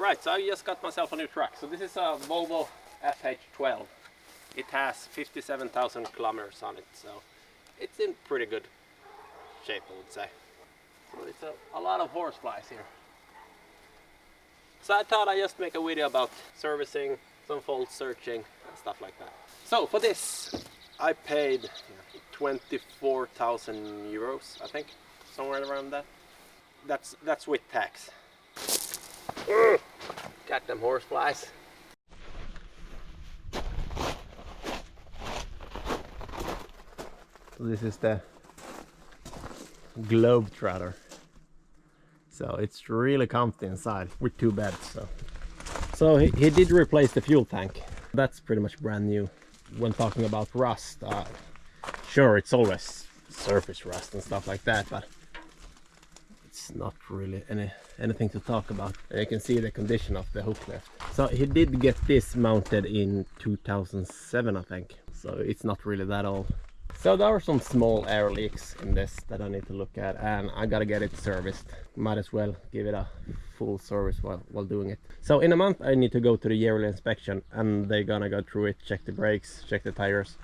Right, so I just got myself a new truck. So this is a Volvo FH12. It has 57,000 kilometers on it, so it's in pretty good shape, I would say. So it's a lot of horseflies here. So I thought I'd just make a video about servicing, some fault searching and stuff like that. So for this I paid 24,000 euros, I think, somewhere around that. That's with tax. Got them horseflies. So this is the Globetrotter. So it's really comfy inside with 2 beds. So he did replace the fuel tank. That's pretty much brand new. When talking about rust, sure, it's always surface rust and stuff like that, but it's not really anything to talk about. You can see the condition of the hook lift. So he did get this mounted in 2007, I think. So it's not really that old. So there are some small air leaks in this that I need to look at, and I gotta get it serviced. Might as well give it a full service while doing it. So in a month I need to go to the yearly inspection, and they're gonna go through it, check the brakes, check the tires.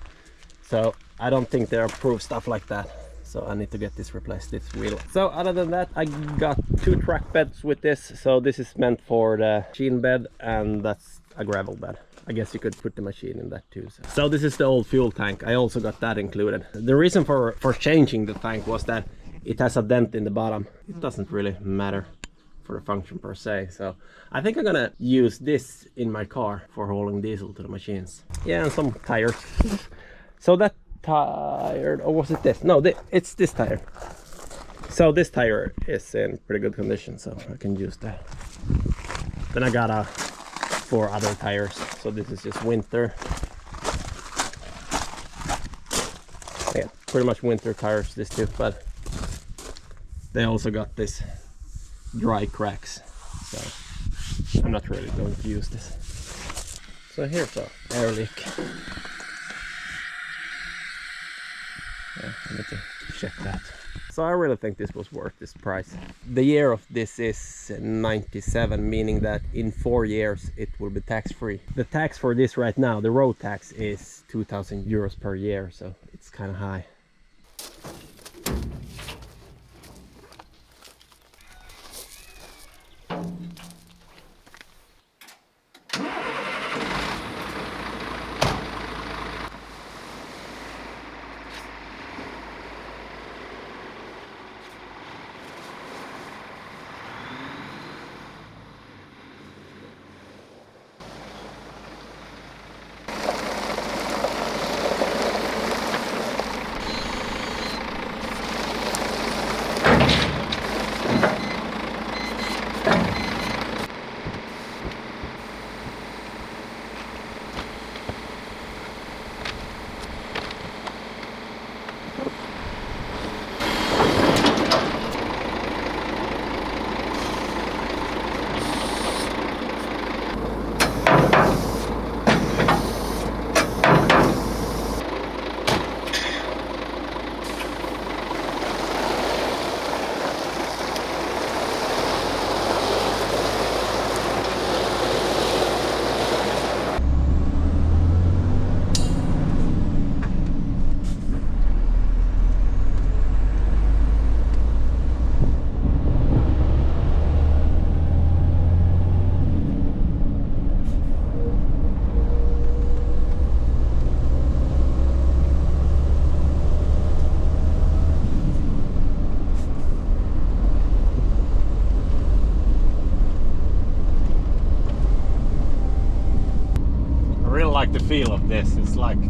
So I don't think they approve stuff like that. So I need to get this replaced, this wheel. So other than that, I got 2 track beds with this. So this is meant for the machine bed, and that's a gravel bed. I guess you could put the machine in that too. So this is the old fuel tank. I also got that included. The reason for changing the tank was that it has a dent in the bottom. It doesn't really matter for the function per se. So I think I'm gonna use this in my car for hauling diesel to the machines. Yeah, and some tires. So that tire, or was it this? No, it's this tire. So this tire is in pretty good condition, so I can use that. Then I got 4 other tires. So this is just winter. Yeah, pretty much winter tires, this too, but they also got this dry cracks. So I'm not really going to use this. So here's a air leak. Yeah, I need to check that. So I really think this was worth this price. The year of this is 97, meaning that in 4 years it will be tax-free. The tax for this right now, the road tax, is 2,000 euros per year, so it's kind of high. Like the feel of this, it's like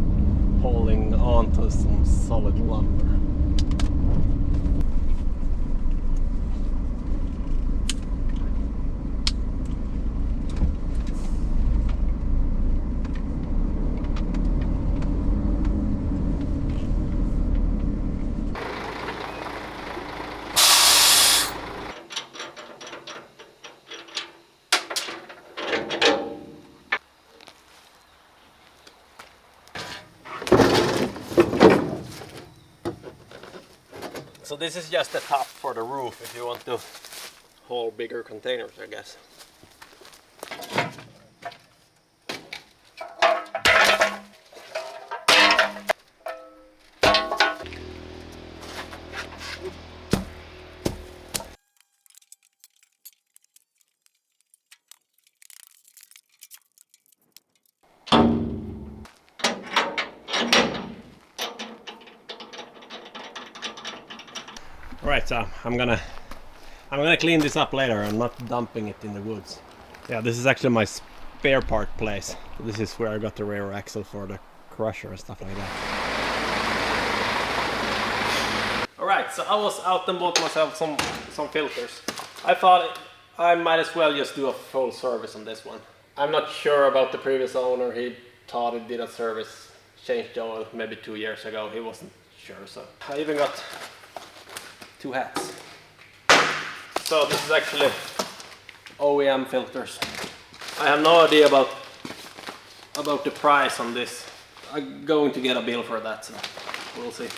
holding on to some solid lumber. So this is just the top for the roof if you want to haul bigger containers, I guess. Right, so I'm gonna clean this up later. I'm not dumping it in the woods. Yeah, this is actually my spare part place. This is where I got the rear axle for the crusher and stuff like that. Alright, so I was out and bought myself some filters. I thought I might as well just do a full service on this one. I'm not sure about the previous owner. He thought he did a service, changed the oil maybe 2 years ago. He wasn't sure, so I even got 2 hats. So this is actually OEM filters. I have no idea about the price on this. I'm going to get a bill for that, so we'll see.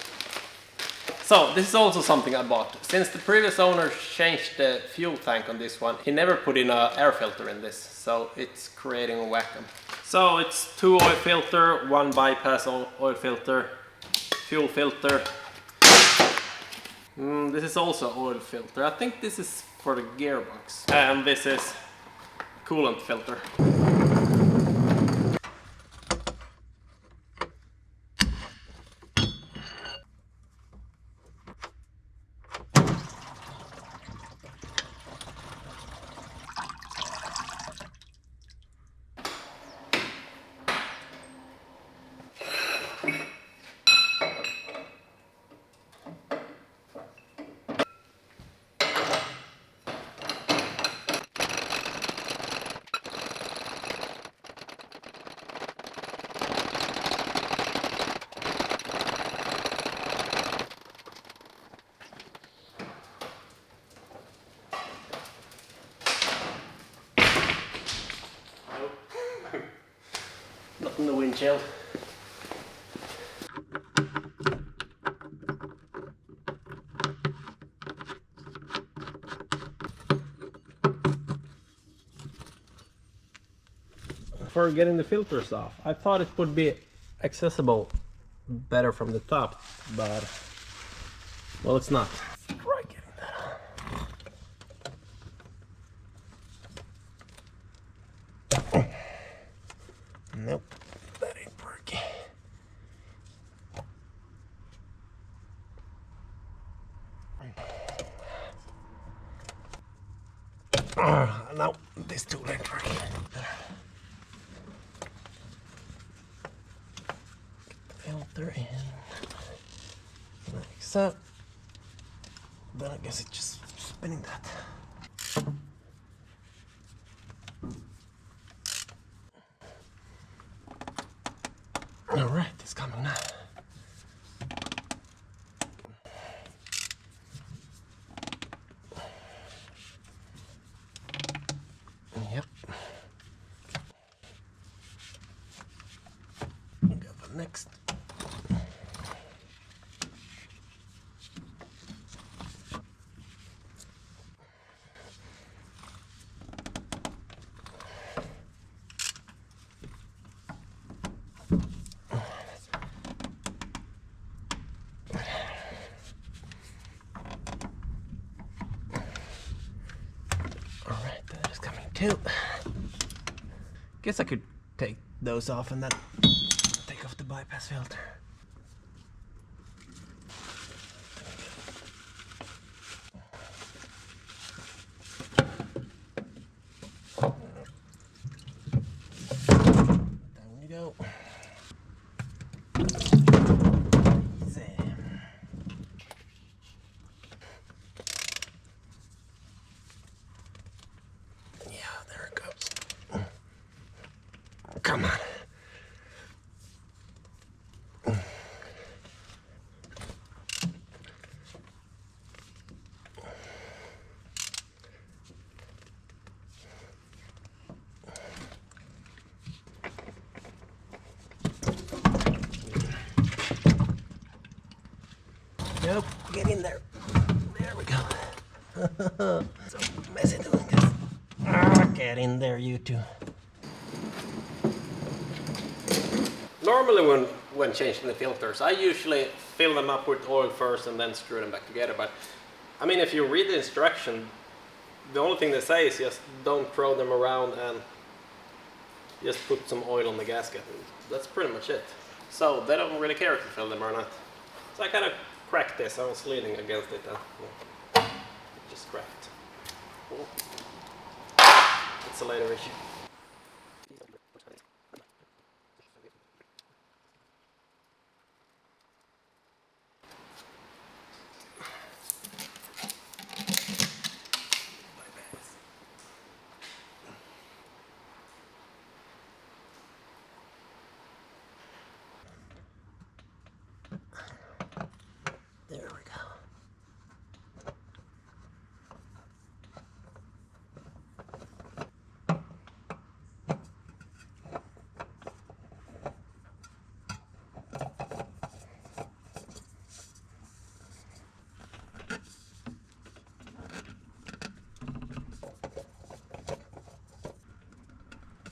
So this is also something I bought. Since the previous owner changed the fuel tank on this one, he never put in an air filter in this, so it's creating a vacuum. So it's 2 oil filter, 1 bypass oil filter, fuel filter. This is also oil filter. I think this is for the gearbox. And this is coolant filter. Not in the windshield. For getting the filters off, I thought it would be accessible better from the top, but well, it's not. Try getting that off. Nope, that ain't working. No, this tool ain't working. Filter in like so. Then I guess it's just spinning that. All right, it's coming now. Yep. Got the next. Alright, that is coming too. Guess I could take those off and then take off the bypass filter. Down you go. Easy. Yeah, there it goes. Come on. Nope, get in there. There we go. So messy doing this. Get in there, you two. Normally when changing the filters, I usually fill them up with oil first and then screw them back together. But I mean, if you read the instruction, the only thing they say is just don't throw them around and just put some oil on the gasket. That's pretty much it. So they don't really care if you fill them or not. So I kind of cracked this. I was leaning against it and it just cracked. It's a later issue. There we go.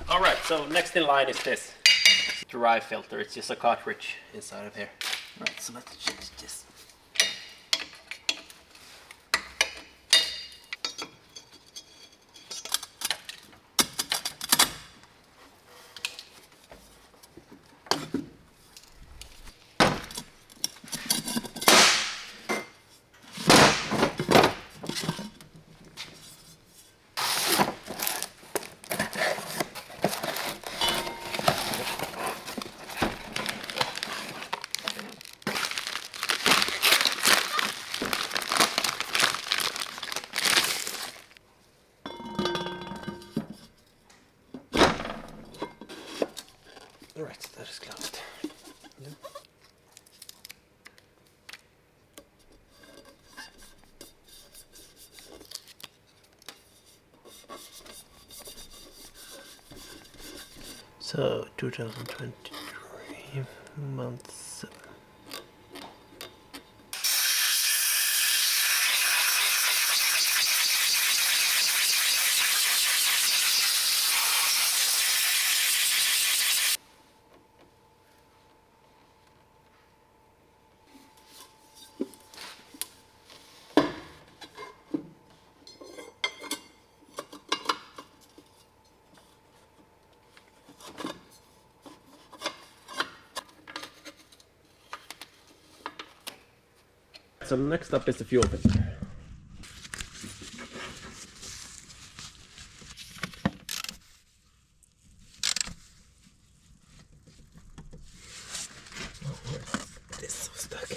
Alright, so next in line is this dry filter. It's just a cartridge inside of here. Alright, so let's change this. Alright, that is closed. So 2023 month 7. So next up is the fuel filter. Oh, where's this so stuck?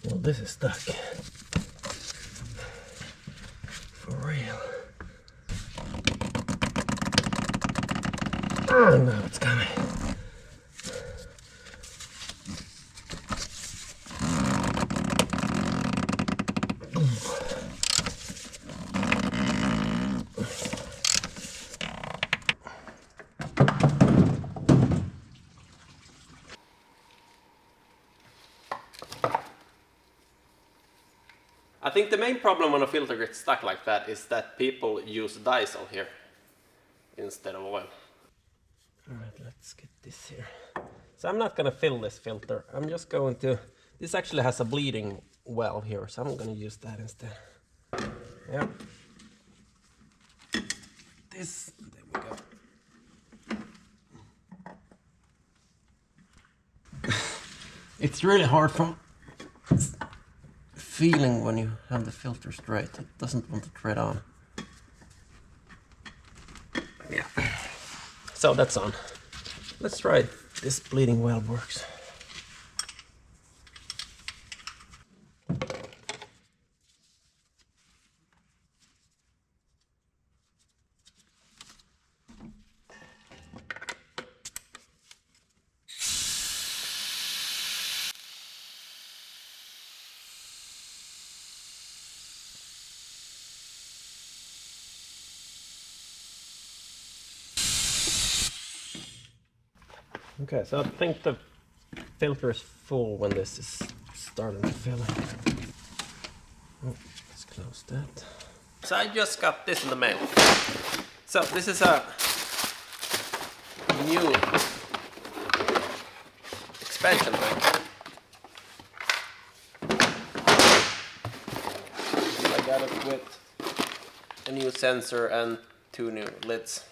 Well, this is stuck. For real. Oh, no, it's coming. I think the main problem when a filter gets stuck like that is that people use diesel here instead of oil. Alright, let's get this here. So I'm not gonna fill this filter. I'm just going to... This actually has a bleeding valve here, so I'm gonna use that instead. Yeah. This... There we go. It's really hard from... feeling when you have the filter straight. It doesn't want to tread on. Yeah. So that's on. Let's try it. This bleeding valve works. Okay, so I think the filter is full when this is starting to fill in. Oh, let's close that. So I just got this in the mail. So this is a new expansion tank. sensor and 2 new lids.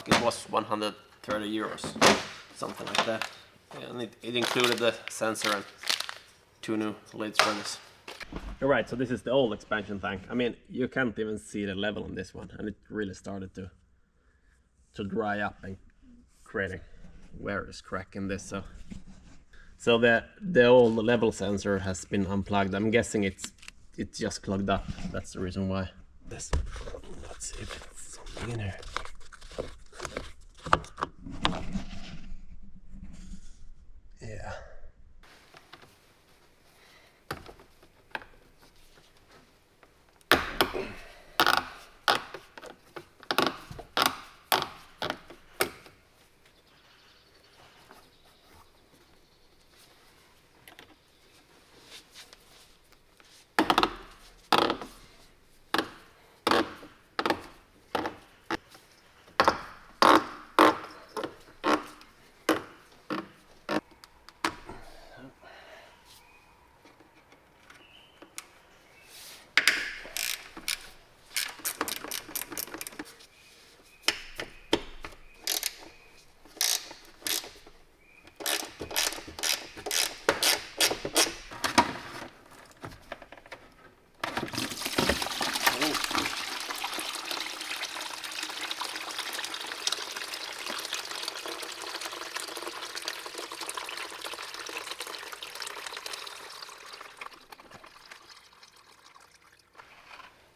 It was 130 euros, something like that. And it included the sensor and 2 new lids for this. Alright, so this is the old expansion tank. I mean, you can't even see the level on this one, and it really started to dry up and create a various crack in this. So the old level sensor has been unplugged. I'm guessing it's just clogged up. That's the reason why. Let's see if it's something in here. Yeah.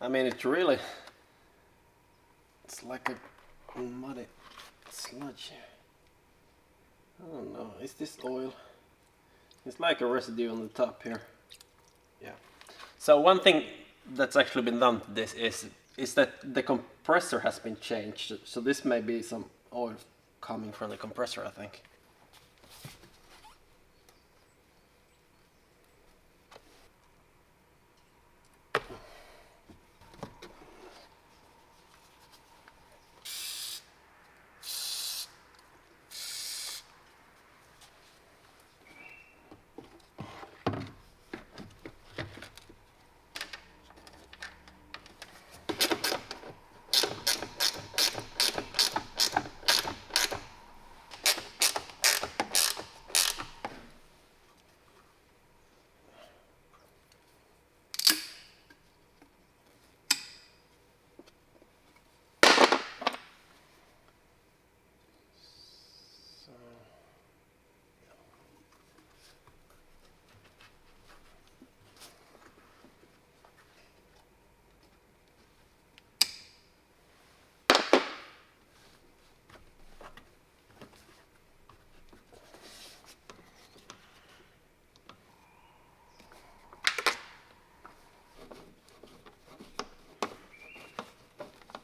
I mean, it's like a muddy sludge. I don't know, is this oil? It's like a residue on the top here. Yeah. So one thing that's actually been done to this is that the compressor has been changed. So this may be some oil coming from the compressor, I think.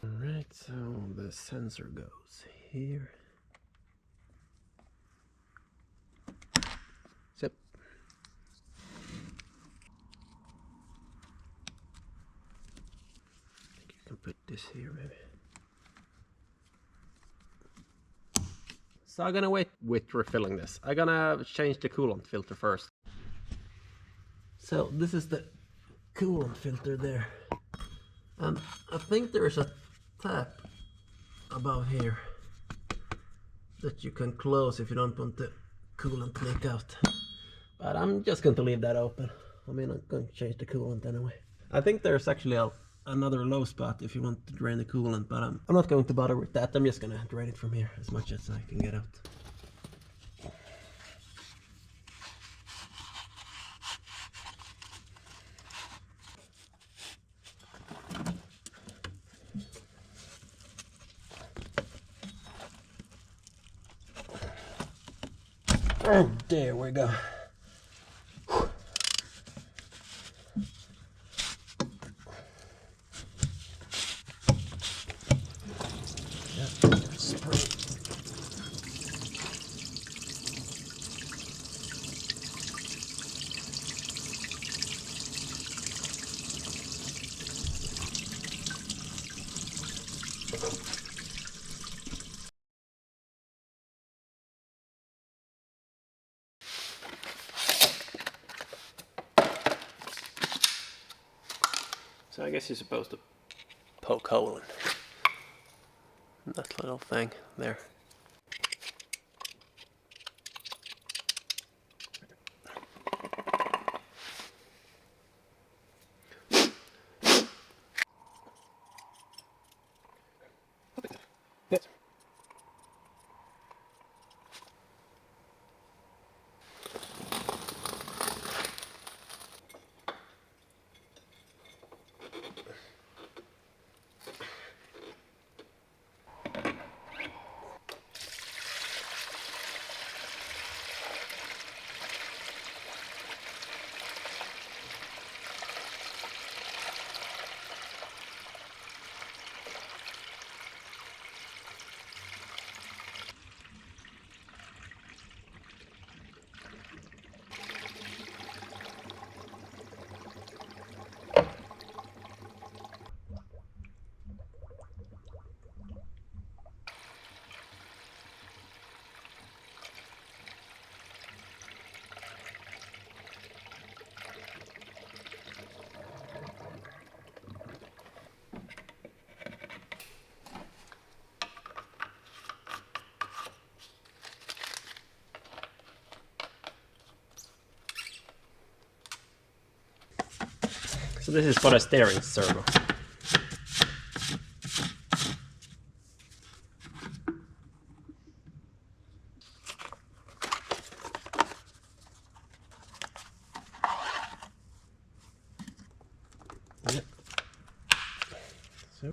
Alright, so the sensor goes here. Zip. I think you can put this here maybe. So I'm gonna wait with refilling this. I'm gonna change the coolant filter first. So this is the coolant filter there. And I think there's a tap above here that you can close if you don't want the coolant to leak out. But I'm just going to leave that open. I mean, I'm going to change the coolant anyway. I think there's actually another low spot if you want to drain the coolant, but I'm not going to bother with that. I'm just going to drain it from here as much as I can get out. Oh, there we go. So I guess you're supposed to poke hole in that little thing there. Yes. So this is for the steering servo. Yep. So.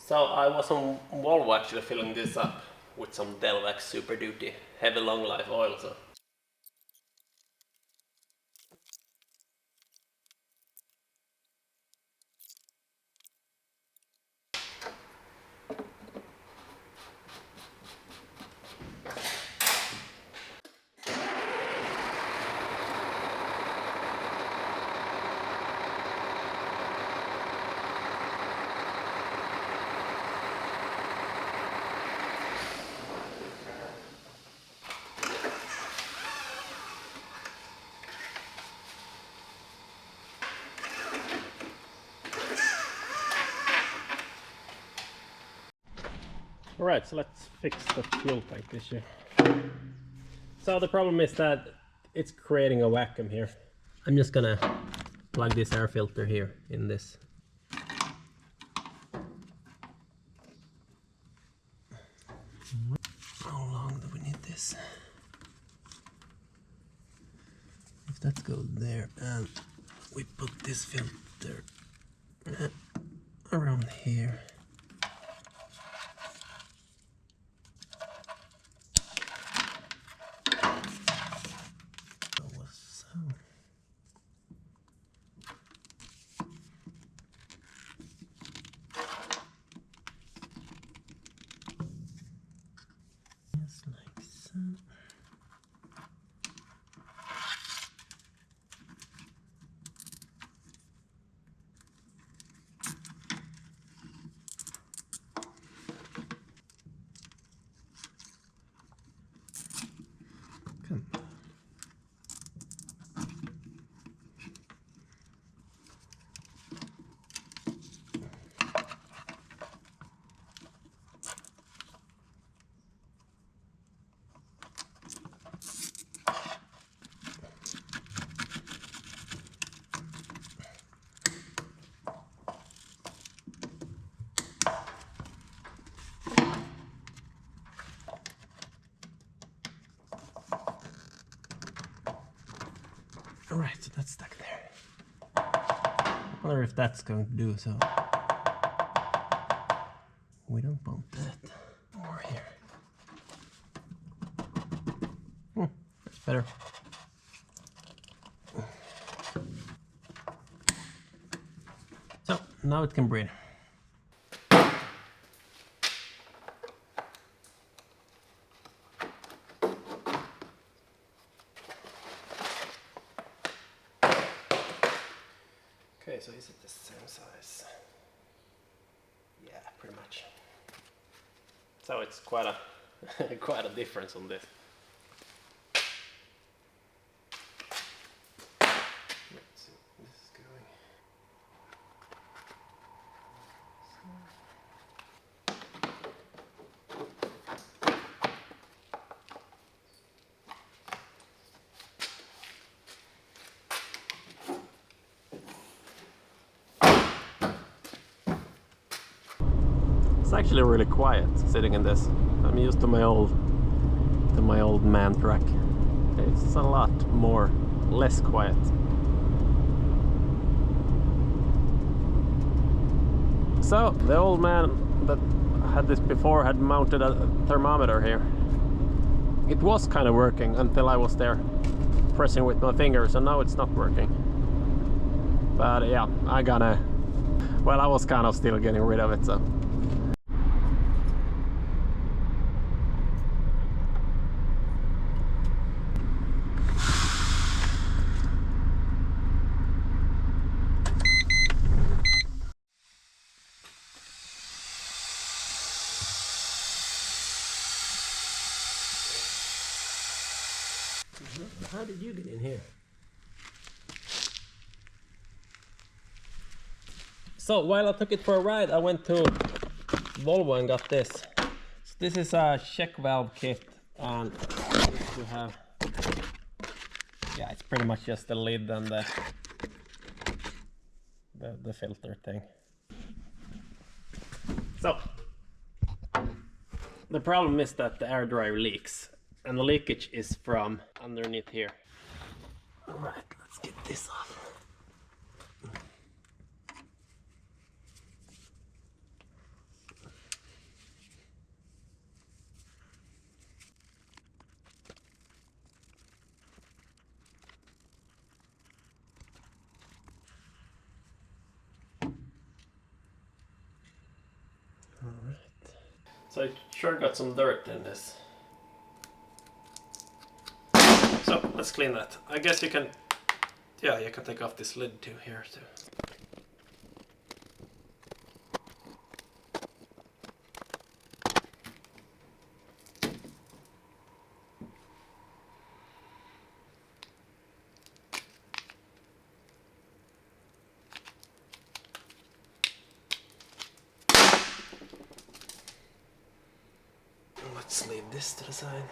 So I was on Volvo actually filling this up with some Delvax Super Duty heavy long life oil. So. Alright, so let's fix the fuel tank issue. So the problem is that it's creating a vacuum here. I'm just gonna plug this air filter here in this. How long do we need this? If that goes there and we put this filter around here. Alright, so that's stuck there. I wonder if that's going to do so. We don't want that. More here. Better. So now it can breathe. Okay, so is it the same size? Yeah, pretty much. So it's quite a quite a difference on this. Let's see where this is going. It's actually really quiet sitting in this. I'm used to my old man truck. It's a lot less quiet. So the old man that had this before had mounted a thermometer here. It was kind of working until I was there pressing with my fingers, and now it's not working. But yeah, I was kind of still getting rid of it, so. How did you get in here? So while I took it for a ride, I went to Volvo and got this. So this is a check valve kit, and you have, yeah, it's pretty much just the lid and the filter thing. So the problem is that the air dryer leaks, and the leakage is from underneath here. All right, let's get this off. All right. So it sure got some dirt in this. So let's clean that. I guess you can, yeah, you can take off this lid too here too. Let's leave this to the side.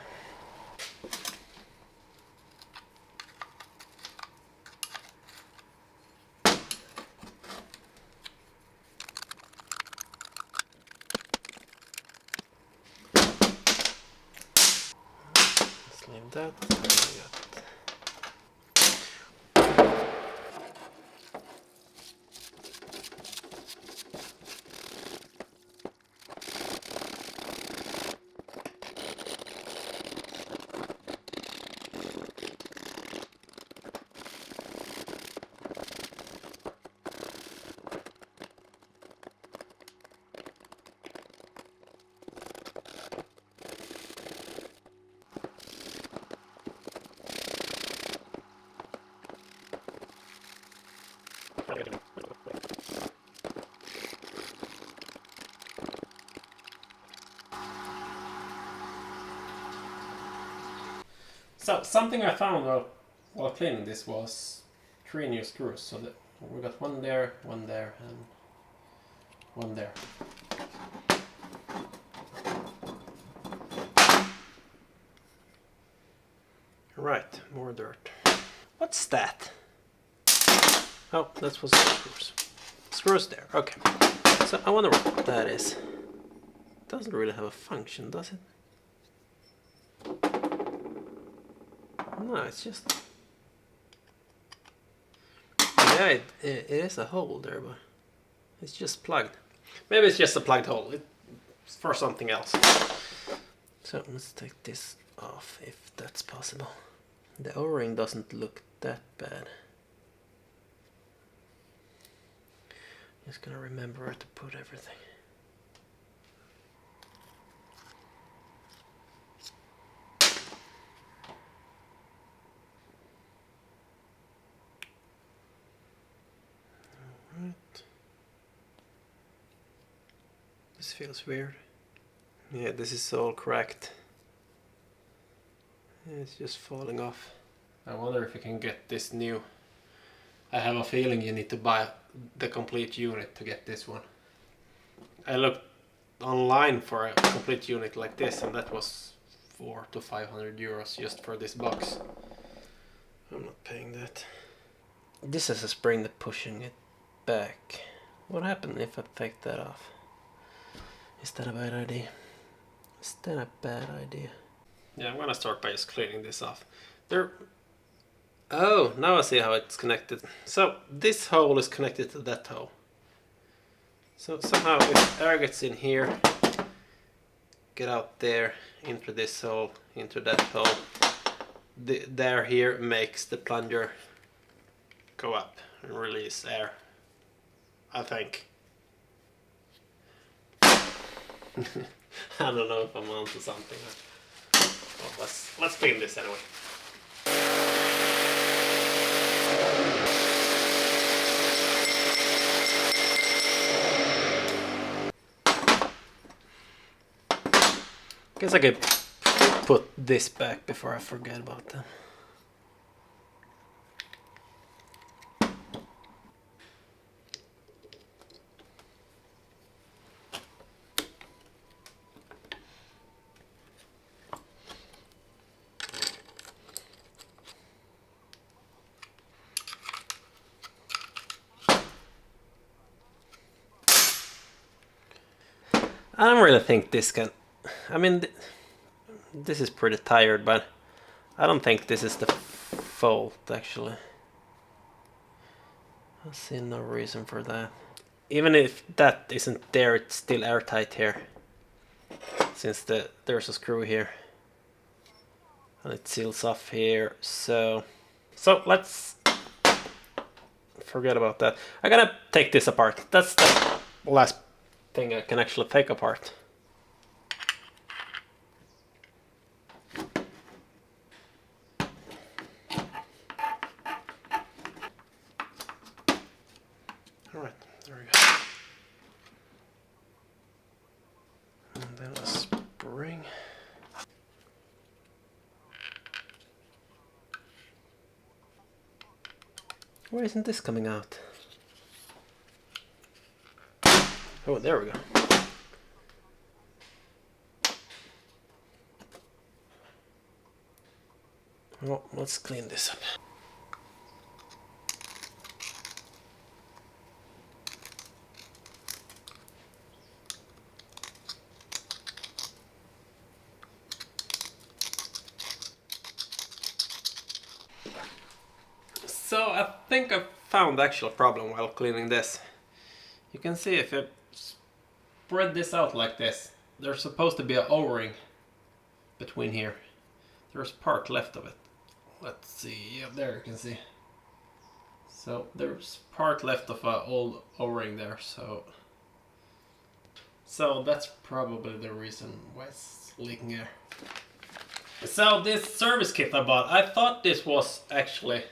Let's leave that. So something I found while cleaning this was 3 new screws. So that we got one there, and one there. Right, more dirt. What's that? Oh, that was the screws. Screws there, okay. So I wonder what that is. It doesn't really have a function, does it? No, it's just... Yeah, it is a hole there, but it's just plugged. Maybe it's just a plugged hole. It's for something else. So let's take this off, if that's possible. The O-ring doesn't look that bad. Just gonna remember where to put everything. Alright. This feels weird. Yeah, this is all cracked. It's just falling off. I wonder if you can get this new. I have a feeling you need to buy the complete unit to get this one. I looked online for a complete unit like this, and that was 400 to 500 euros just for this box. I'm not paying that. This is a spring that's pushing it back. What happened if I take that off? Is that a bad idea? Is that a bad idea? Yeah, I'm gonna start by just cleaning this off. Oh, now I see how it's connected. So this hole is connected to that hole. So somehow if air gets in here, get out there, into this hole, into that hole, the air here makes the plunger go up and release air, I think. I don't know if I'm onto something. Well, let's clean this anyway. Guess I could put this back before I forget about that. I don't really think this can... I mean, this is pretty tired, but I don't think this is the fault, actually. I see no reason for that. Even if that isn't there, it's still airtight here. Since there's a screw here. And it seals off here, so let's forget about that. I'm gonna take this apart. That's the last thing I can actually take apart. Alright, there we go. And then a spring. Why isn't this coming out? Oh, there we go. Well, let's clean this up. So I think I found the actual problem while cleaning this. You can see if you spread this out like this, there's supposed to be an O-ring between here. There's part left of it. Let's see, yeah, there you can see. So there's part left of an old O-ring there, so that's probably the reason why it's leaking air. So this service kit I bought, I thought this was actually,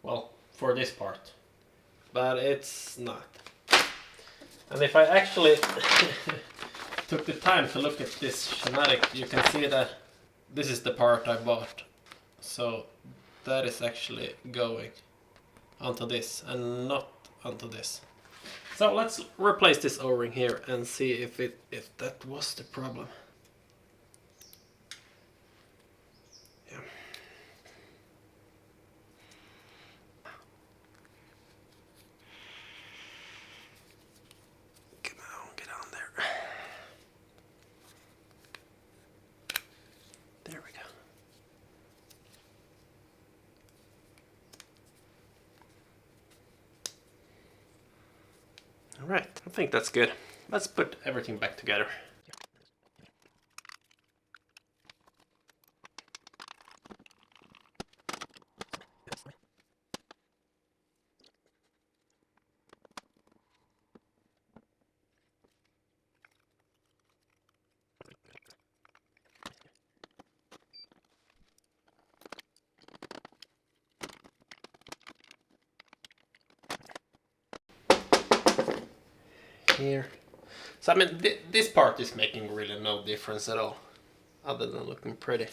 well, for this part, but it's not. And if I actually took the time to look at this schematic, you can see that this is the part I bought. So that is actually going onto this and not onto this. So let's replace this O-ring here and see if that was the problem. Yeah. Get on there. There we go. Alright, I think that's good. Let's put everything back together. here. So I mean, this part is making really no difference at all, other than looking pretty.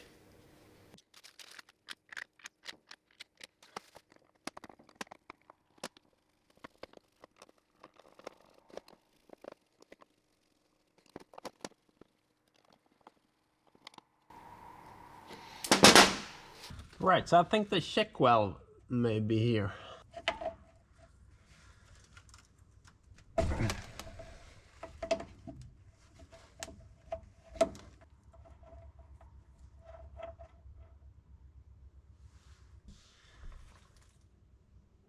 Right, so I think the check valve may be here.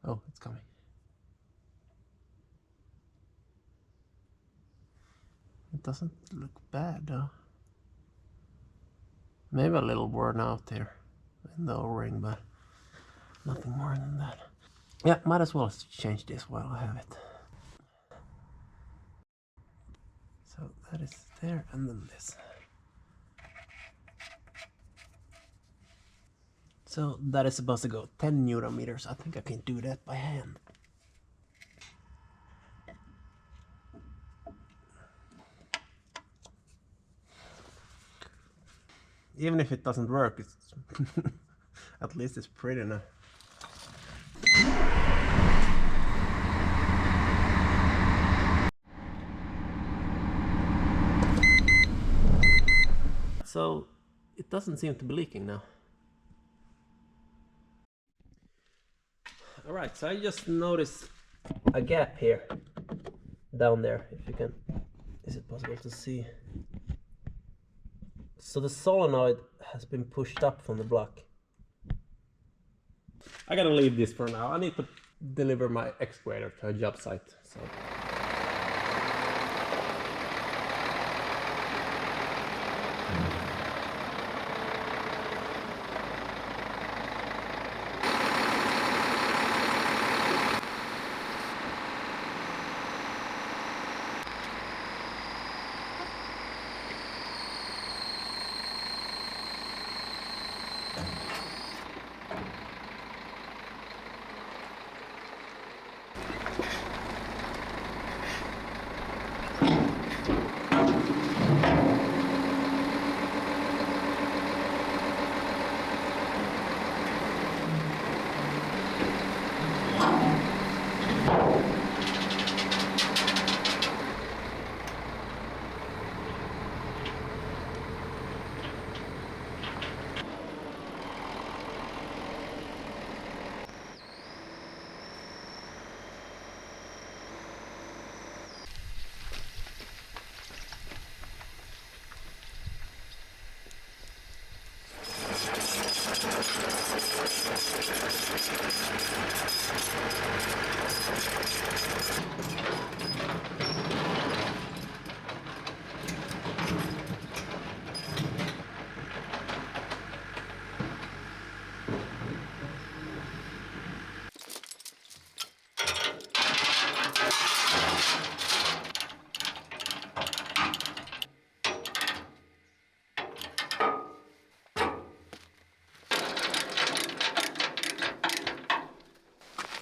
Oh, it's coming. It doesn't look bad though. Maybe a little worn out here in the O-ring, but nothing more than that. Yeah, might as well change this while I have it. So that is there, and then this. So that is supposed to go 10 Newton meters. I think I can do that by hand. Even if it doesn't work, it's at least it's pretty enough. So it doesn't seem to be leaking now. Alright, so I just noticed a gap here down there, if you can, is it possible to see? So the solenoid has been pushed up from the block. I gotta leave this for now. I need to deliver my excavator to a job site. So.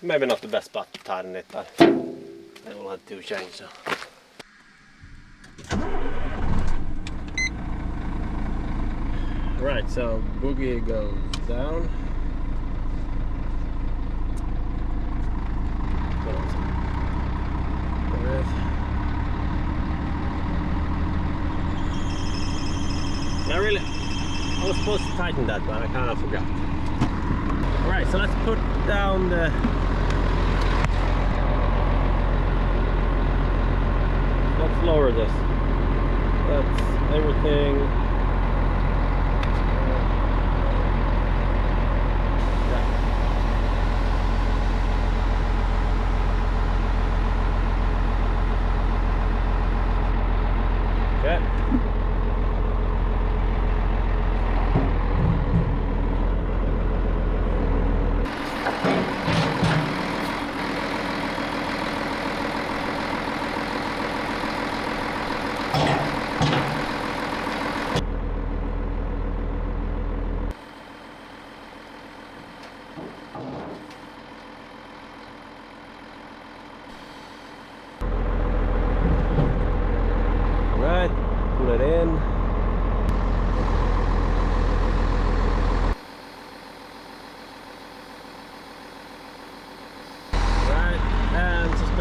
Maybe not the best spot to tighten it, but I will have to change. So. Right, so boogie goes down. I was supposed to tighten that, but I kind of forgot. Alright, so let's put down the let's lower this. That's everything. Okay.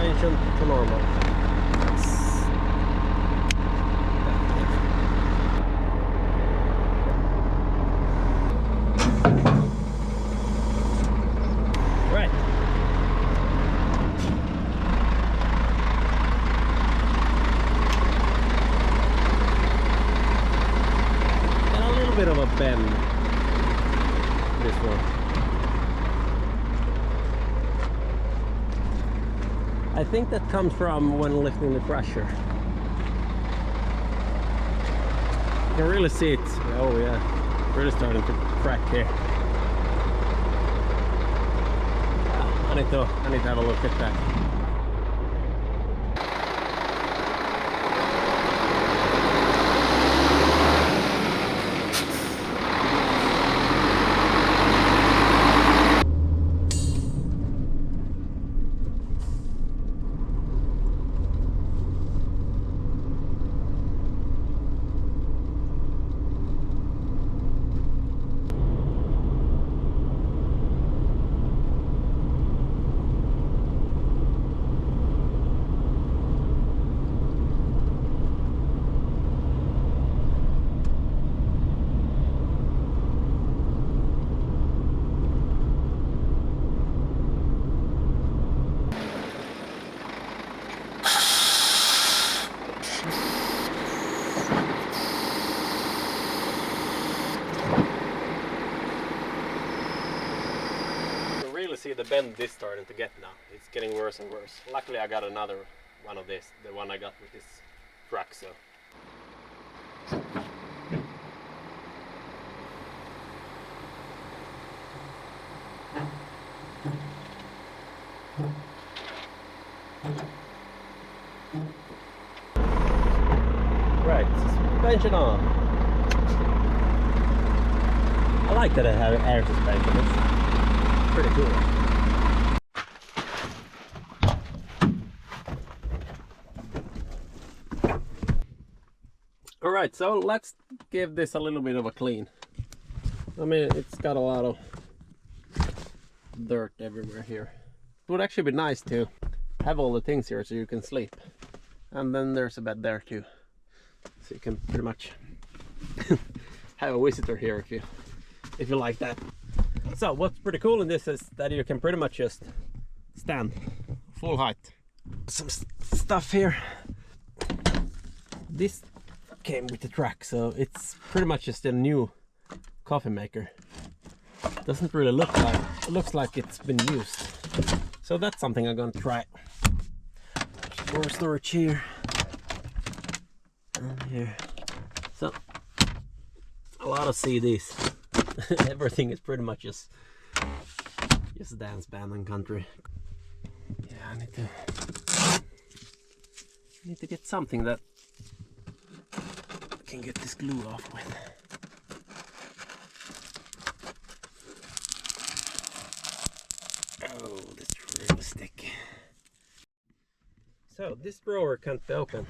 suspension to normal. Right. And a little bit of a bend. This one. I think that comes from when lifting the pressure. You can really see it. Oh yeah, really starting to crack here. I need to have a look at that. See the bend this starting to get now. It's getting worse and worse. Luckily I got another one of this, the one I got with this truck, so. Right, suspension on. I like that I have air suspension. It's pretty cool. Alright, so let's give this a little bit of a clean. I mean, it's got a lot of dirt everywhere here. It would actually be nice to have all the things here so you can sleep. And then there's a bed there too. So you can pretty much have a visitor here if you like that. So what's pretty cool in this is that you can pretty much just stand full height. Some stuff here. This came with the truck, so it's pretty much just a new coffee maker. Doesn't really look like, it looks like it's been used. So that's something I'm gonna try. More storage here and here. So a lot of CDs. Everything is pretty much just dance band and country. Yeah, I need to get something that I can get this glue off with. Oh, that's really sticky. So this drawer can't be opened.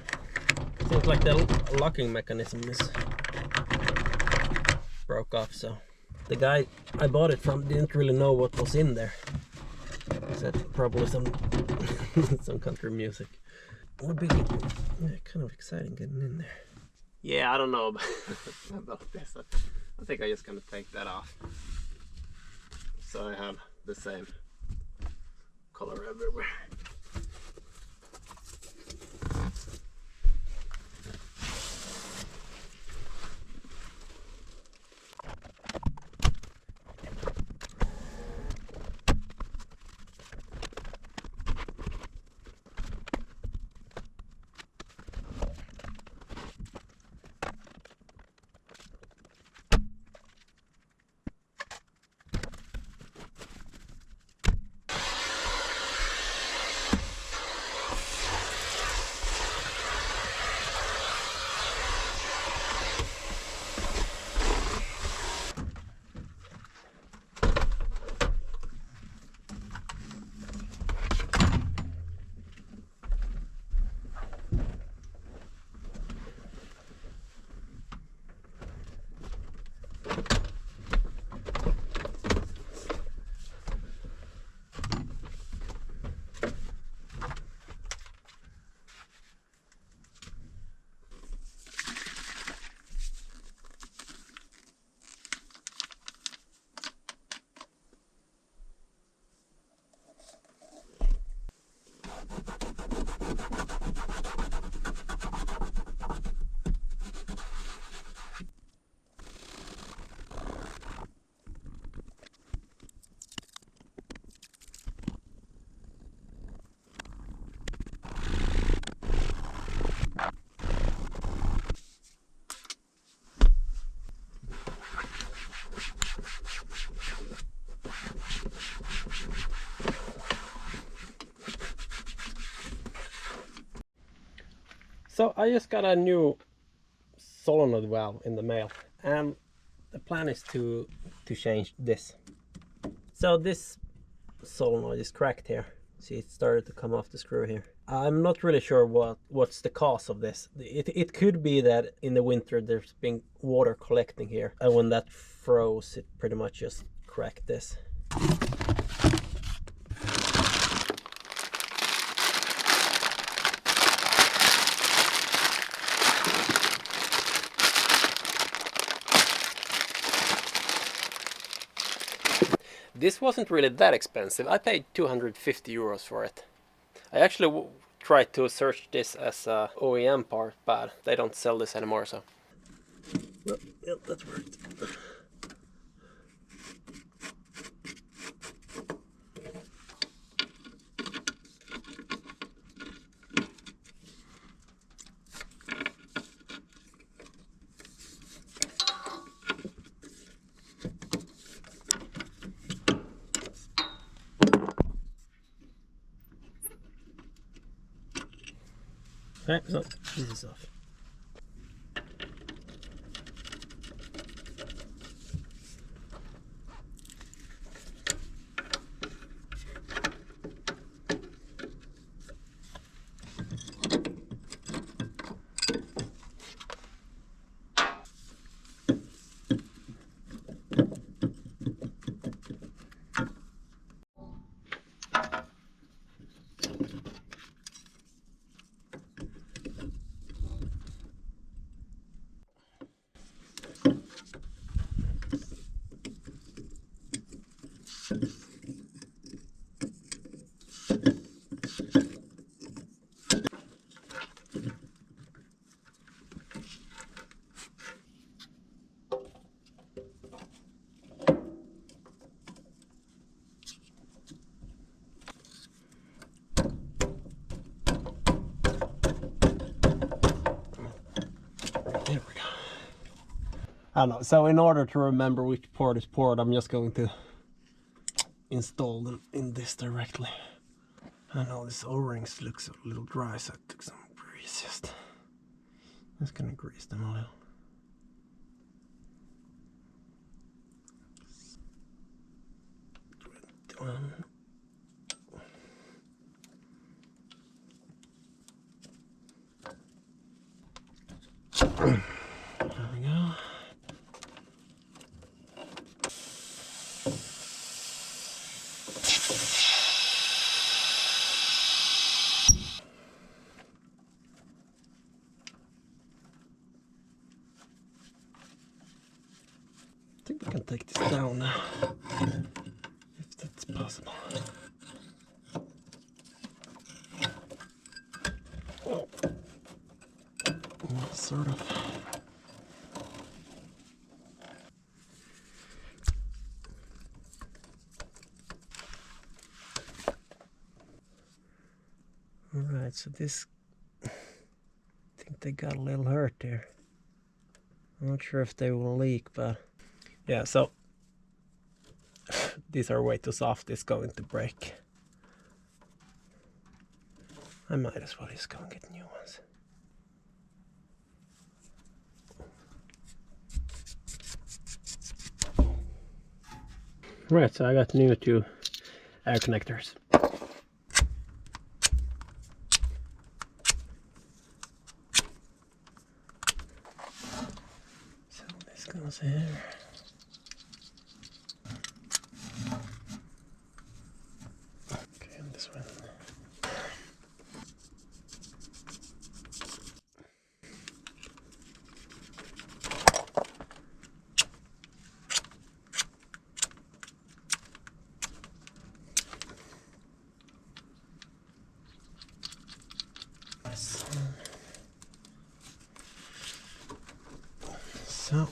Seems like the locking mechanism is broke off, so the guy I bought it from didn't really know what was in there. He said probably some some country music. Would be kind of exciting getting in there. Yeah, I don't know about this. I think I'm just gonna take that off, so I have the same color everywhere. So I just got a new solenoid valve in the mail, and the plan is to change this. So this solenoid is cracked here. See, it started to come off the screw here. I'm not really sure what's the cause of this. It could be that in the winter there's been water collecting here, and when that froze, it pretty much just cracked this. This wasn't really that expensive. I paid 250 euros for it. I actually tried to search this as a OEM part, but they don't sell this anymore, so. Well, yeah, that worked. Okay, so this is off. There we go. I don't know. So in order to remember which port is port, I'm just going to install them in this directly. I know this O-rings looks a little dry, so I took some grease just gonna grease them a little. There we go. I think we can take this down now, if that's possible. Oh. Well, sort of. Alright, so this, I think they got a little hurt there. I'm not sure if they will leak, but yeah, so these are way too soft, it's going to break. I might as well just go and get new ones. Right, so I got new two air connectors. So this goes here. Okay, and this one. So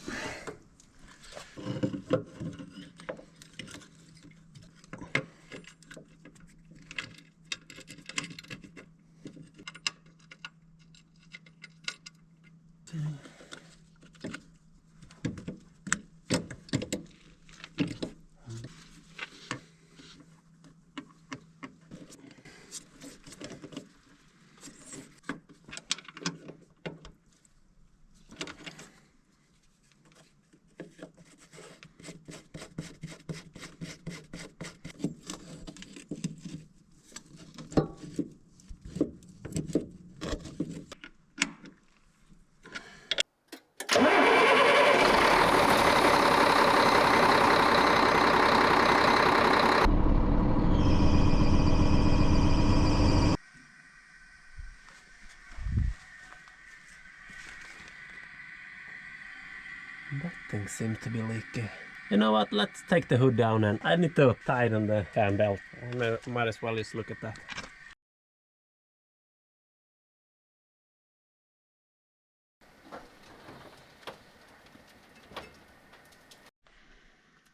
Something seems to be leaking. You know what, let's take the hood down, and I need to tighten the fan belt. I might as well just look at that.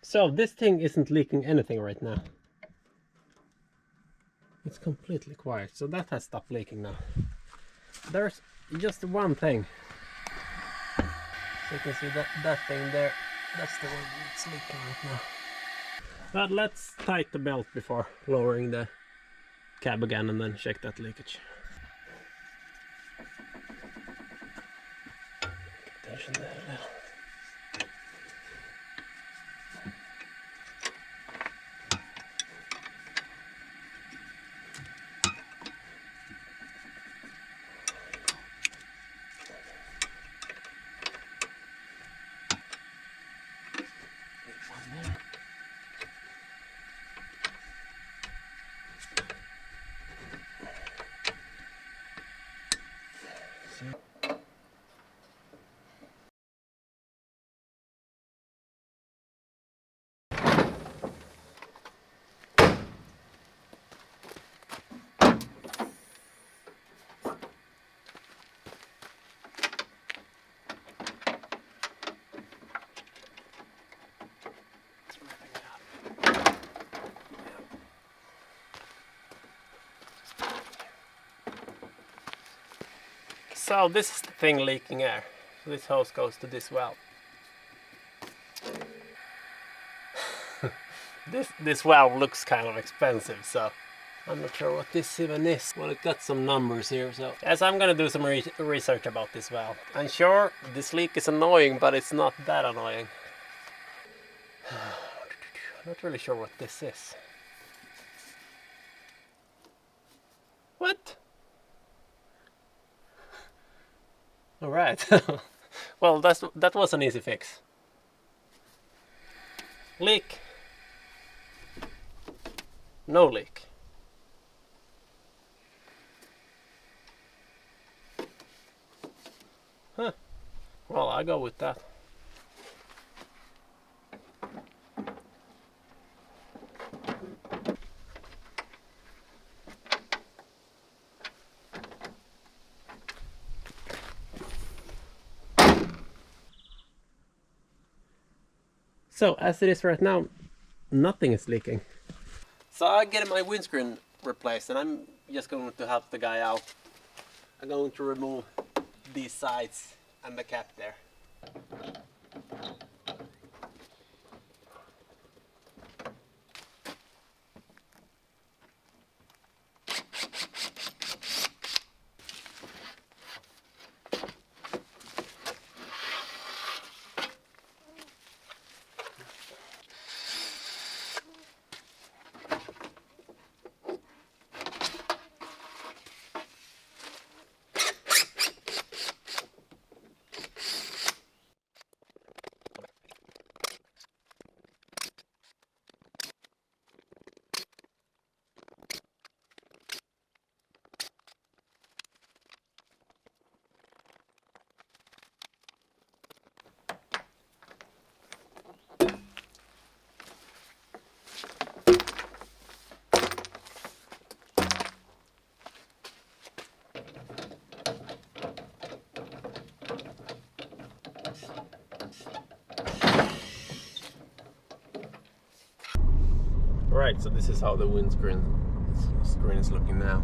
So this thing isn't leaking anything right now. It's completely quiet, so that has stopped leaking now. There's just one thing. So you can see that thing there, that's the one that's leaking right now. But let's tighten the belt before lowering the cab again and then check that leakage. Tension there a little. So this is the thing leaking air. So this hose goes to this valve. This valve looks kind of expensive, so I'm not sure what this even is. Well, it got some numbers here, so yes, I'm gonna do some research about this valve. I'm sure this leak is annoying, but it's not that annoying. I'm not really sure what this is. What? All right. Well, that was an easy fix. Leak. No leak. Huh. Well, I go with that. So, as it is right now, nothing is leaking. So I'm getting my windscreen replaced, and I'm just going to help the guy out. I'm going to remove these sides and the cap there. Right, so this is how the windscreen screen is looking now.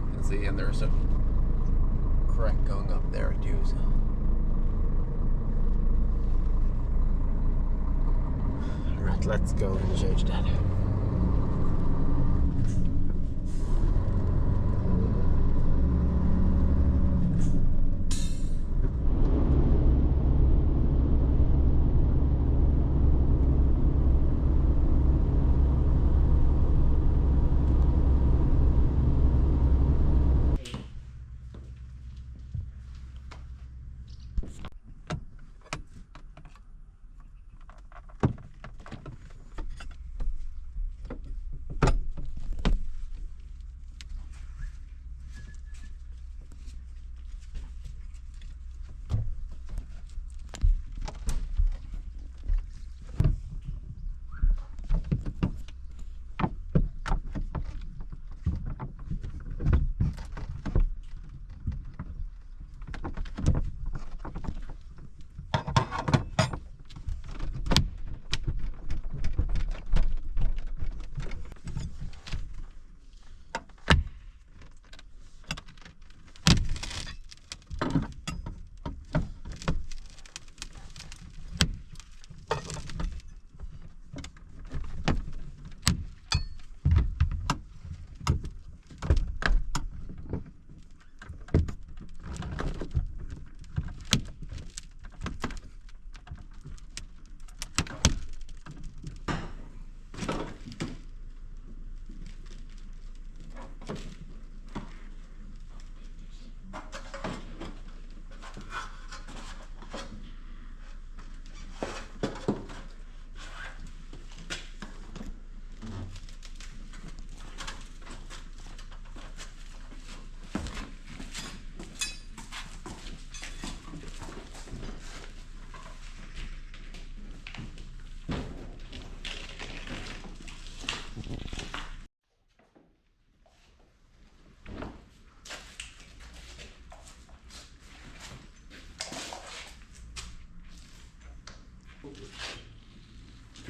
You can see, and there's a crack going up there too. So. Right, let's go and change that.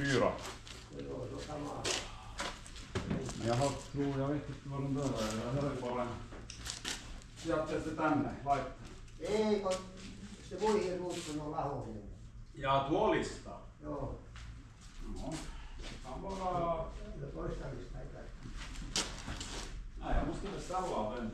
4. Jag tror jag vet inte vad de börjar. Jag hörde bara. Jättes det tänne. Ei, kun se voi ruuttu on lahoinen. Ja tuolista. Joo. No. Kan vara... Toistallista ei kai. Nej, jag måste beställa av den.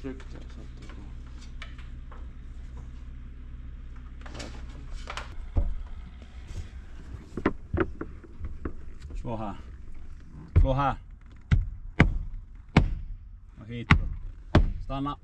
Tryck där så att det går. Slå här. Slå här. Och hit. Stanna.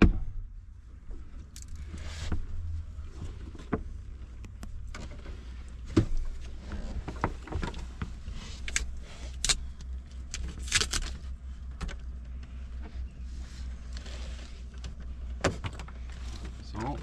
Så.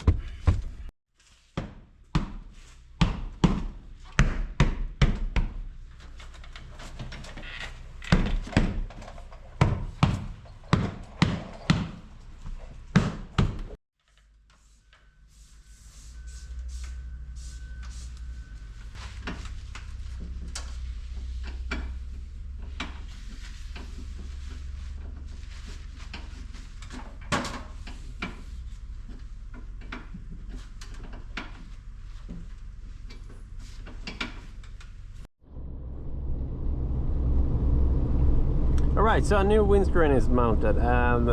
Alright, so a new windscreen is mounted and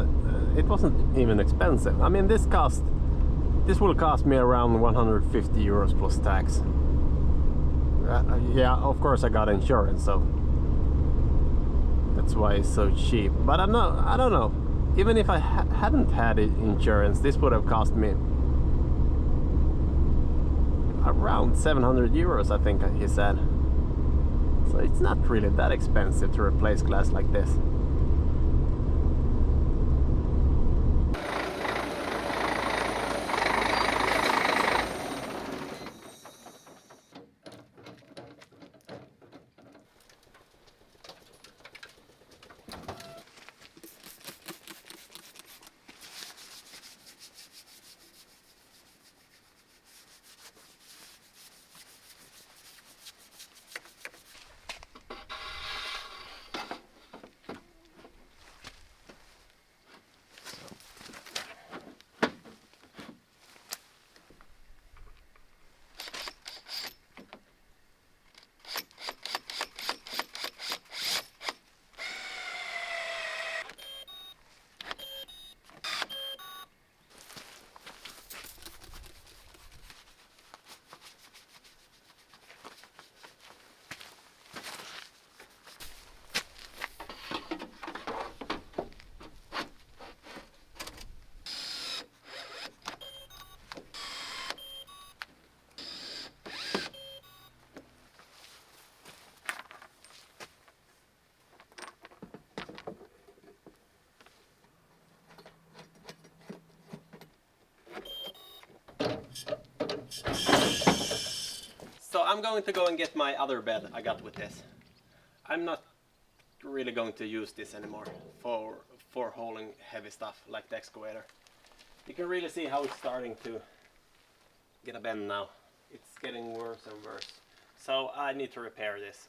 it wasn't even expensive. I mean, this will cost me around 150 euros plus tax. Yeah, of course I got insurance, so that's why it's so cheap. But I don't know. Even if I hadn't had insurance, this would have cost me around 700 euros, I think he said. So it's not really that expensive to replace glass like this. So I'm going to go and get my other bed I got with this. I'm not really going to use this anymore for hauling heavy stuff like the excavator. You can really see how it's starting to get a bend now. It's getting worse and worse. So I need to repair this.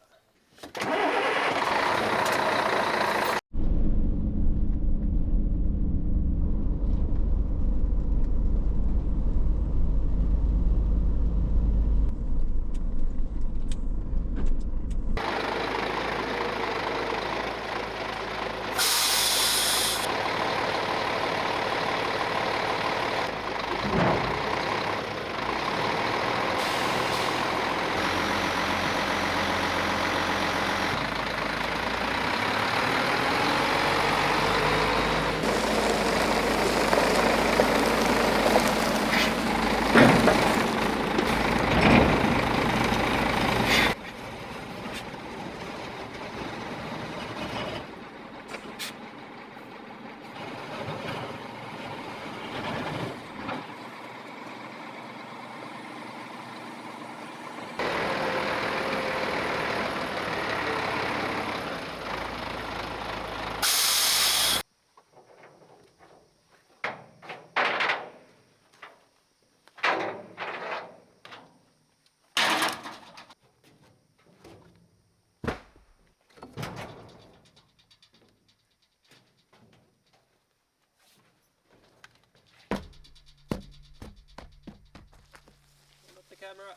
Camera.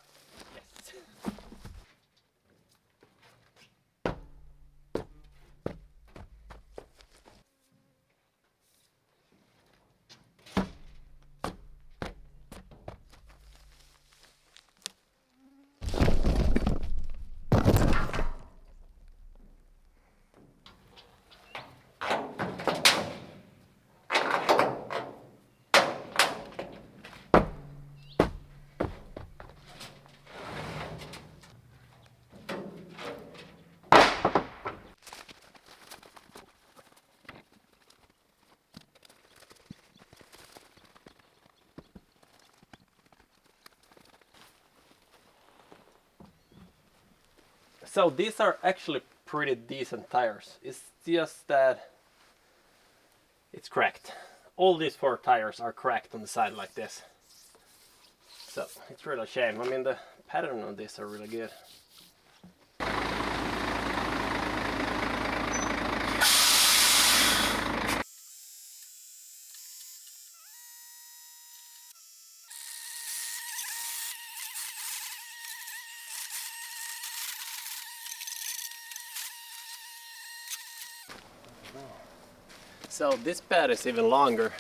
Yes. So these are actually pretty decent tires. It's just that it's cracked. All these 4 tires are cracked on the side like this. So it's really a shame. I mean, the pattern on this are really good. So this pad is even longer,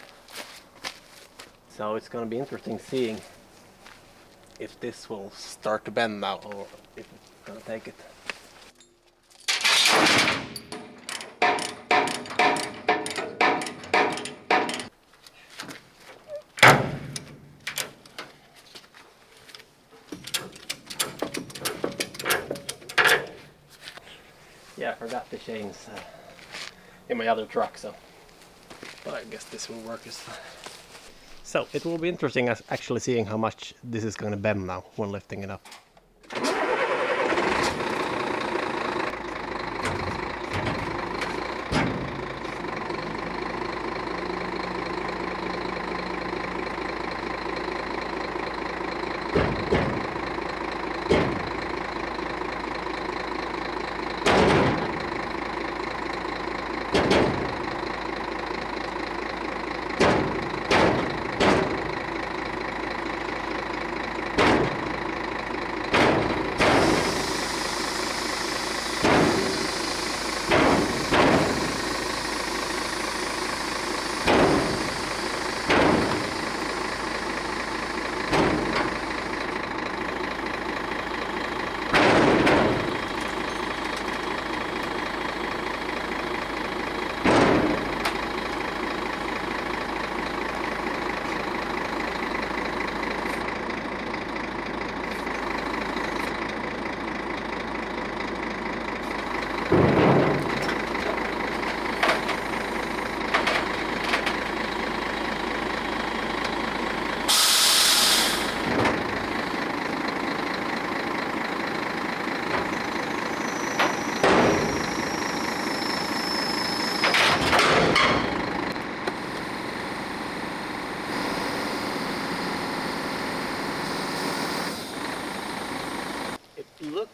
so it's going to be interesting seeing if this will start to bend now or if it's going to take it. Yeah, I forgot the chains in my other truck, so but I guess this will work as fine. So it will be interesting as actually seeing how much this is going to bend now when lifting it up.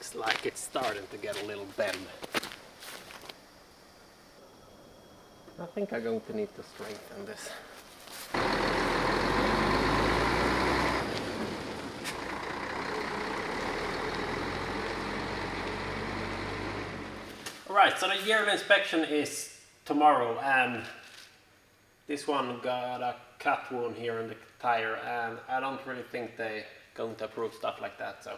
looks like it's starting to get a little bend. I think I'm going to need to strengthen this. Alright, so the yearly inspection is tomorrow, and this one got a cut wound here in the tire, and I don't really think they're going to approve stuff like that, so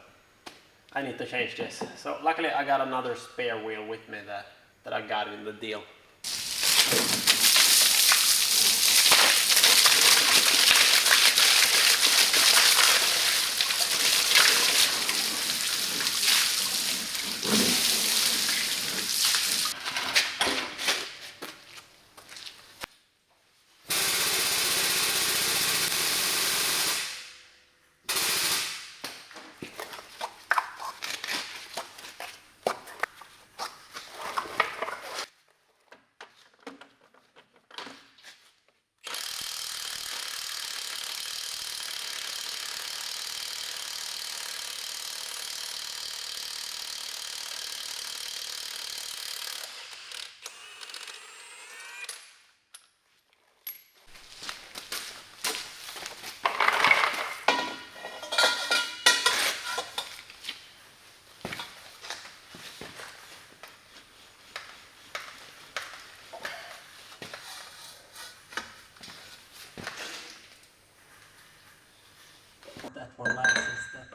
I need to change this. So luckily I got another spare wheel with me that I got in the deal. That one lies instead.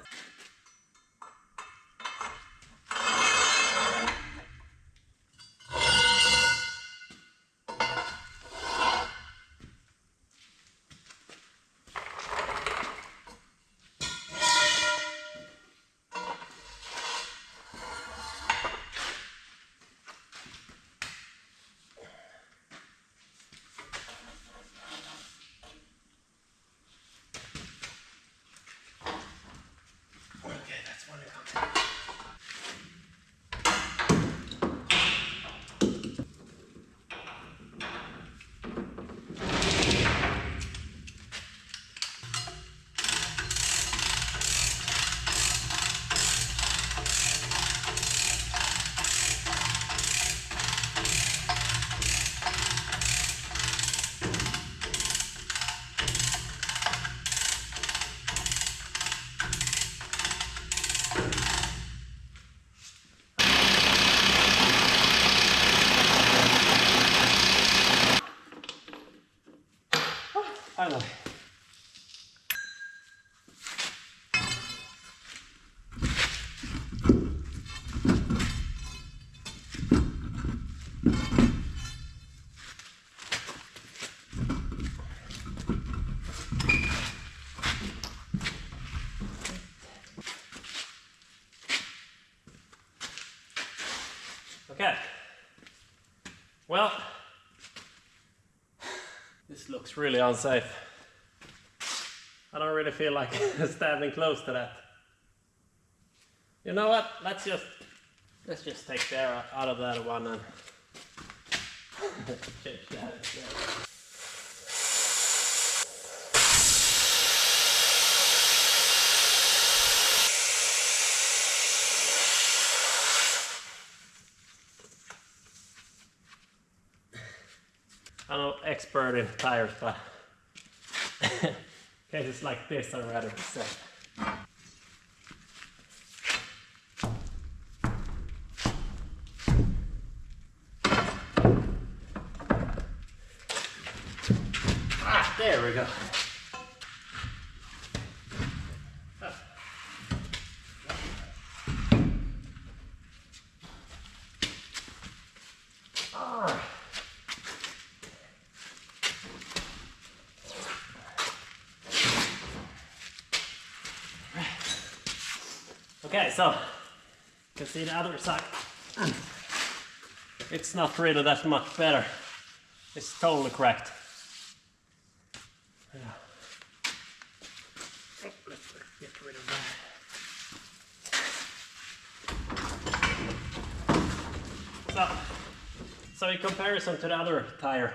Finally. Okay. Well, this looks really unsafe. I don't really feel like standing close to that. You know what? Let's just take the air out of that one and change that instead. I'm no expert in tires, but in cases like this, I'd rather be safe. Ah, there we go. Okay, so you can see the other side. It's not really that much better. It's totally cracked. Yeah. Oh, let's get rid of that. So in comparison to the other tire,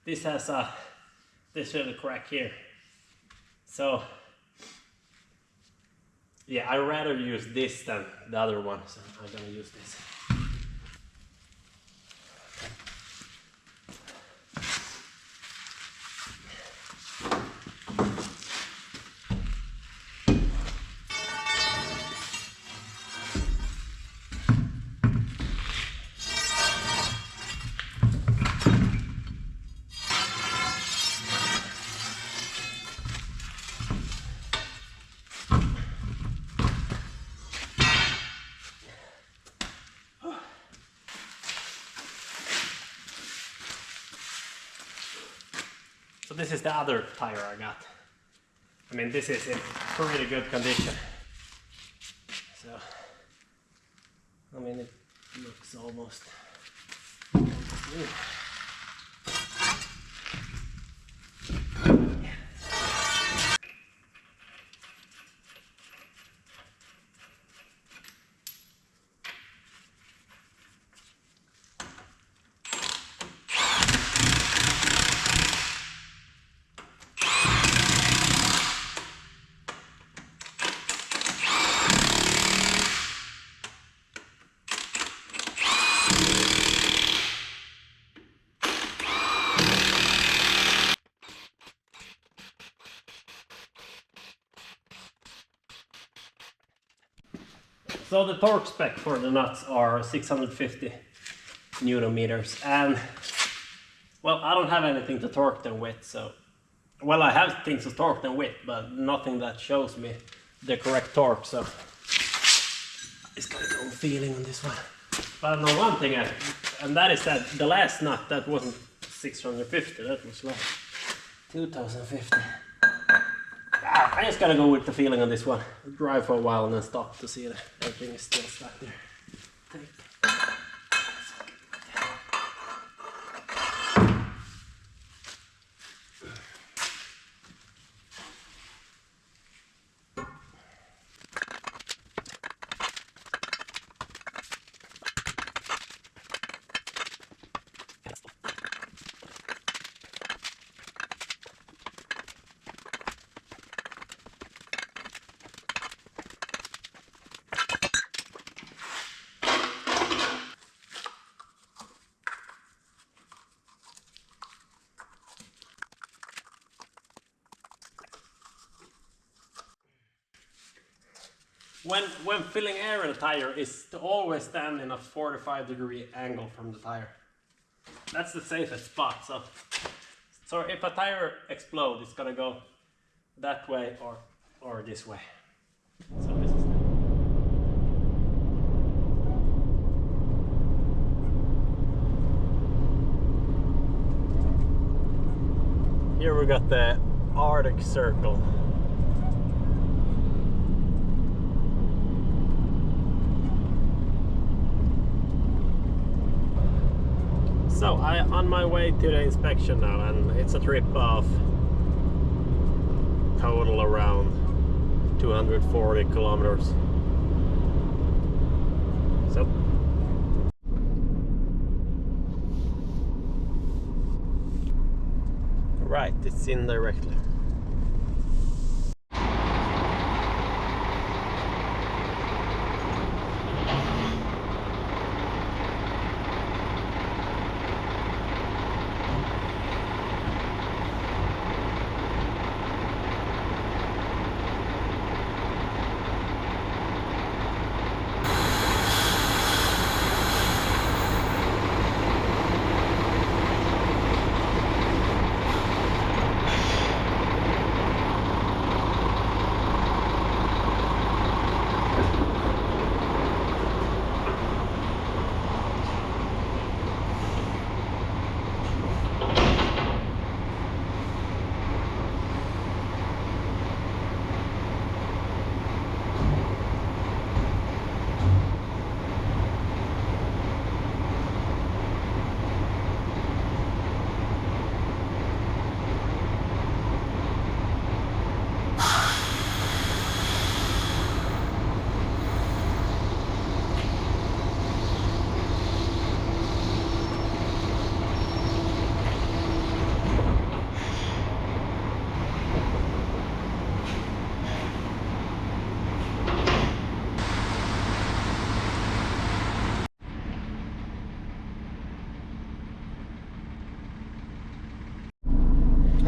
this has this little crack here. So Yeah, I'd rather use this than the other one, so I'm gonna use this. So this is the other tire I got. I mean, this is in pretty good condition. So, I mean, it looks almost new. So the torque spec for the nuts are 650 Newton meters, and well, I don't have anything to torque them with, so well, I have things to torque them with, but nothing that shows me the correct torque, so it's got its own feeling on this one. But I know one thing, and that is that the last nut, that wasn't 650, that was like 2050. I just gotta go with the feeling on this one. Drive for a while and then stop to see that everything is still stuck there. When filling air in a tire is to always stand in a 45-degree angle from the tire. That's the safest spot. So if a tire explodes, it's gonna go that way or this way. So this is here we got the Arctic Circle. So I'm on my way to the inspection now, and it's a trip of total around 240 kilometers. So right, it's in directly.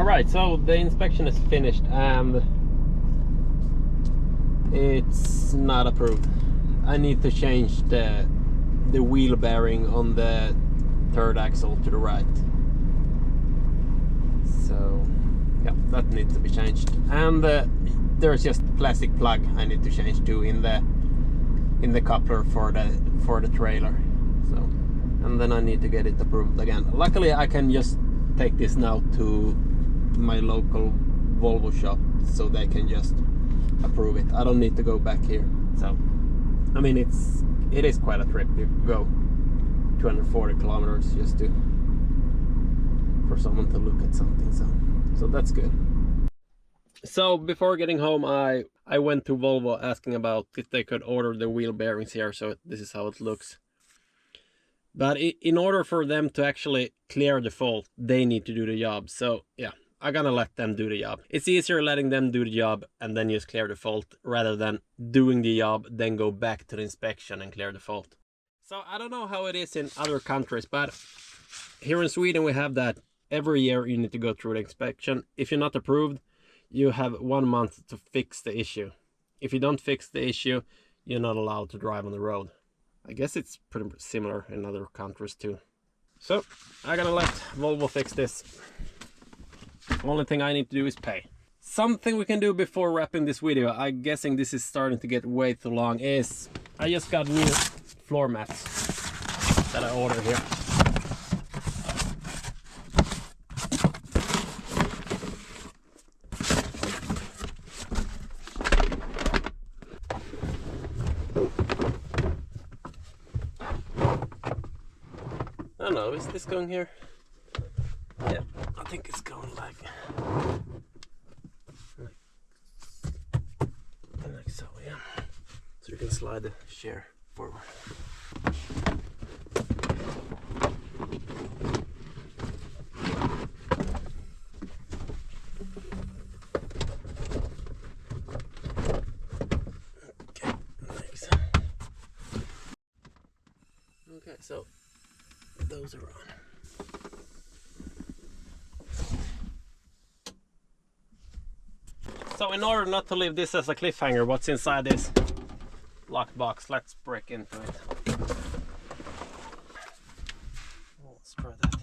Alright, so the inspection is finished and it's not approved. I need to change the wheel bearing on the third axle to the right. So yeah, that needs to be changed. And there's just a plastic plug I need to change to in the coupler for the trailer. So, and then I need to get it approved again. Luckily I can just take this now to my local Volvo shop so they can just approve it. I don't need to go back here. So I mean, it is quite a trip. You go 240 kilometers just for someone to look at something. So that's good. So before getting home, I went to Volvo asking about if they could order the wheel bearings here. So this is how it looks. But in order for them to actually clear the fault, they need to do the job. So yeah, I'm gonna let them do the job. It's easier letting them do the job and then just clear the fault rather than doing the job, then go back to the inspection and clear the fault. So I don't know how it is in other countries, but here in Sweden we have that every year you need to go through the inspection. If you're not approved, you have 1 month to fix the issue. If you don't fix the issue, you're not allowed to drive on the road. I guess it's pretty similar in other countries too. So I'm gonna let Volvo fix this. Only thing I need to do is pay. Something we can do before wrapping this video, I'm guessing this is starting to get way too long, is I just got new floor mats that I ordered here. I don't know, is this going here? Yeah, I think it's going like so, yeah. So you can slide the chair forward. Okay, thanks. Okay, so those are on. So in order not to leave this as a cliffhanger, what's inside this lock box? Let's break into it. Let's try that.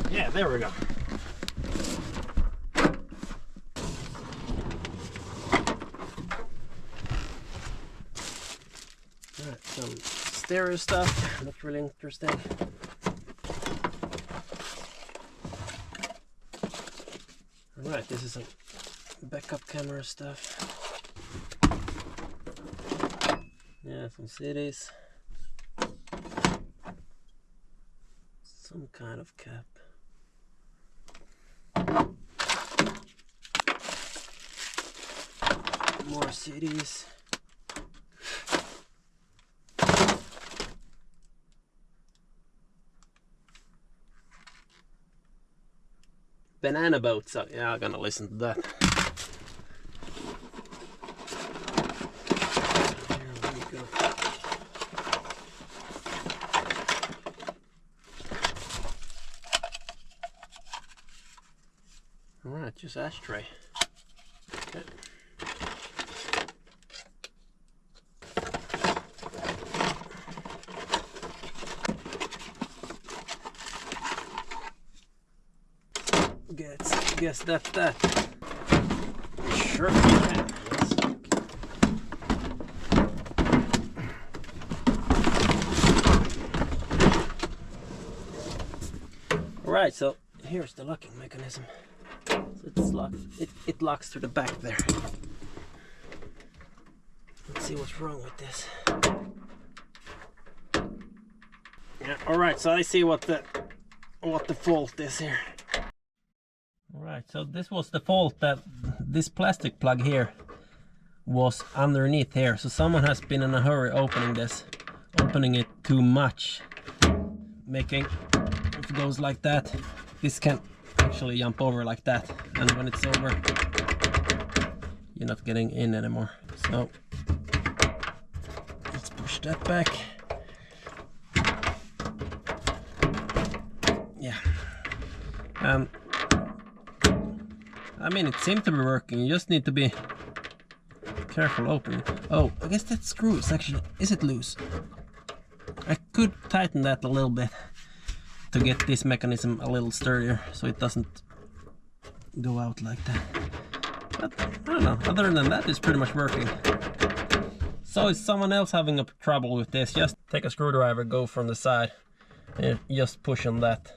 Yeah, there we go. Alright, some stereo stuff. That's really interesting. Alright, this is some backup camera stuff. Yeah, some CDs. Some kind of cap. More CDs. Banana boat, so yeah, I'm gonna listen to that. There we go. Alright, just ashtray. Okay. Guess that's that. Sure can. Yes. Alright, so here's the locking mechanism. So it's locked. It locks to the back there. Let's see what's wrong with this. Yeah, all right, so I see what the fault is here. All right, so this was the fault, that this plastic plug here was underneath here. So someone has been in a hurry opening it too much, making, if it goes like that, this can actually jump over like that, and when it's over, you're not getting in anymore. So let's push that back. Yeah. I mean, it seemed to be working. You just need to be careful opening. Oh, I guess that screw is actually, is it loose? I could tighten that a little bit to get this mechanism a little sturdier, so it doesn't go out like that. But I don't know, other than that, it's pretty much working. So is someone else having a trouble with this, just take a screwdriver, go from the side, and just push on that.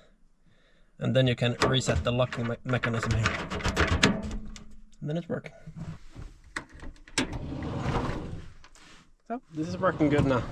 And then you can reset the locking mechanism here. And then it's working. So this is working good now.